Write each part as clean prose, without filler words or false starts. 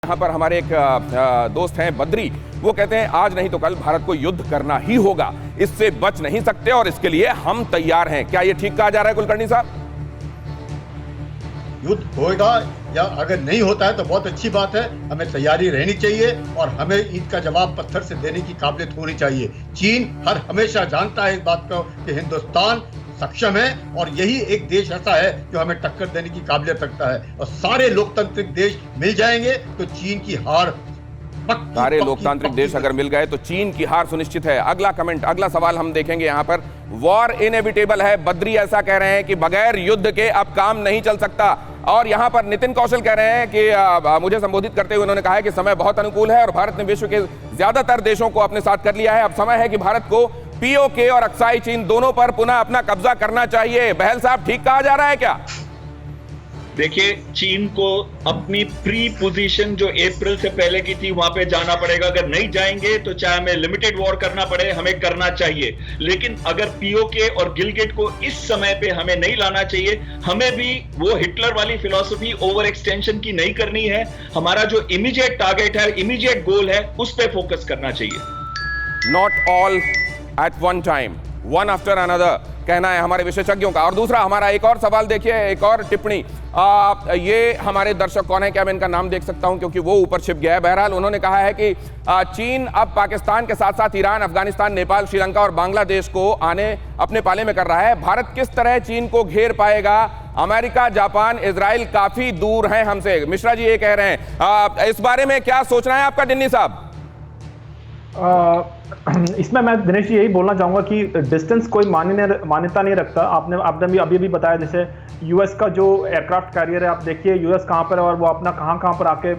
यहाँ पर हमारे एक दोस्त हैं बद्री, वो कहते हैं आज नहीं तो कल भारत को युद्ध करना ही होगा, इससे बच नहीं सकते और इसके लिए हम तैयार हैं। क्या ये ठीक कहा जा रहा है कुलकर्णी साहब? युद्ध होगा या अगर नहीं होता है तो बहुत अच्छी बात है, हमें तैयारी रहनी चाहिए और हमें ईद का जवाब पत्थर से देने की काबिलियत होनी चाहिए। चीन हर हमेशा जानता है इस बात को कि हिंदुस्तान सक्षम है और यही एक देश ऐसा है जो हमें टक्कर देने की काबिलियत रखता है और सारे लोकतांत्रिक देश मिल जाएंगे तो चीन की हार सारे लोकतांत्रिक देश अगर मिल गए तो चीन की हार सुनिश्चित है। अगला कमेंट, अगला सवाल हम देखेंगे यहाँ पर। वॉर इनएविटेबल है, बद्री ऐसा कह रहे हैं कि बगैर युद्ध के अब काम नहीं चल सकता। और यहाँ पर नितिन कौशल कह रहे हैं कि मुझे संबोधित करते हुए उन्होंने कहा है कि समय बहुत अनुकूल है और भारत ने विश्व के ज्यादातर देशों को अपने साथ कर लिया है। अब समय है कि भारत को पीओके और अक्साई चीन दोनों पर पुनः अपना कब्जा करना चाहिए। बहल साहब, ठीक कहा जा रहा है क्या? देखिए, चीन को अपनी प्री पोजीशन जो अप्रैल से पहले की थी वहां पे जाना पड़ेगा। अगर नहीं जाएंगे तो चाहे हमें लिमिटेड वॉर करना पड़े, हमें करना चाहिए। लेकिन अगर पीओके और गिलगिट को इस समय पे हमें नहीं लाना चाहिए। हमें भी वो हिटलर वाली फिलॉसफी ओवर एक्सटेंशन की नहीं करनी है। हमारा जो इमीडिएट टारगेट है, इमीडिएट गोल है, उस पर फोकस करना चाहिए। Not all at one time, one after another कहना है हमारे विशेषज्ञों का। और दूसरा हमारा एक और सवाल देखिए, एक और टिप्पणी। ये हमारे दर्शक कौन है, क्या मैं इनका नाम देख सकता हूं क्योंकि वो ऊपर छिप गया है। बहरहाल उन्होंने कहा है कि चीन अब पाकिस्तान के साथ साथ ईरान, अफगानिस्तान, नेपाल, श्रीलंका और बांग्लादेश को आने अपने पाले में कर रहा है। भारत किस तरह चीन को घेर पाएगा? अमेरिका, जापान, इजराइल काफी दूर हैं हमसे। मिश्रा जी ये कह रहे हैं, इस बारे में क्या सोचना है आपका डिन्नी साहब? इसमें मैं दिनेश जी यही बोलना चाहूंगा कि डिस्टेंस कोई मान्यता नहीं रखता। आपने भी अभी बताया, जैसे यूएस का जो एयरक्राफ्ट कैरियर है, आप देखिए यूएस कहाँ पर है और वो अपना कहाँ पर आके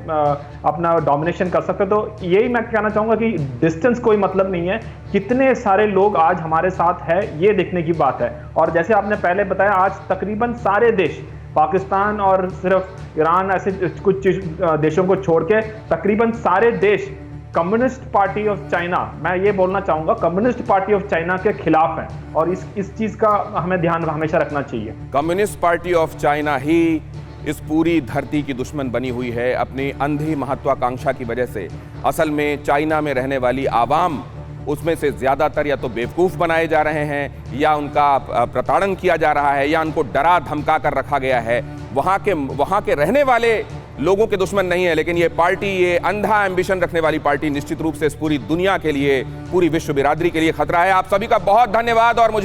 अपना डोमिनेशन कर सकते हैं। तो यही मैं कहना चाहूंगा कि डिस्टेंस कोई मतलब नहीं है, कितने सारे लोग आज हमारे साथ है ये देखने की बात है। और जैसे आपने पहले बताया, आज तकरीबन सारे देश, पाकिस्तान और सिर्फ ईरान ऐसे कुछ देशों को छोड़ के तकरीबन सारे देश कम्युनिस्ट पार्टी ऑफ चाइना, मैं ये बोलना चाहूंगा, कम्युनिस्ट पार्टी ऑफ चाइना के खिलाफ हैं और इस चीज का हमें ध्यान हमेशा रखना चाहिए। कम्युनिस्ट पार्टी ऑफ चाइना ही इस पूरी धरती की दुश्मन बनी हुई है अपनी अंधी महत्वाकांक्षा की वजह से। असल में चाइना में रहने वाली आवाम, उसमें से ज्यादातर या तो बेवकूफ़ बनाए जा रहे हैं या उनका प्रताड़न किया जा रहा है या उनको डरा धमका कर रखा गया है। वहाँ के रहने वाले लोगों के दुश्मन नहीं है, लेकिन ये पार्टी, ये अंधा एम्बिशन रखने वाली पार्टी निश्चित रूप से इस पूरी दुनिया के लिए, पूरी विश्व बिरादरी के लिए खतरा है। आप सभी का बहुत धन्यवाद। और मुझे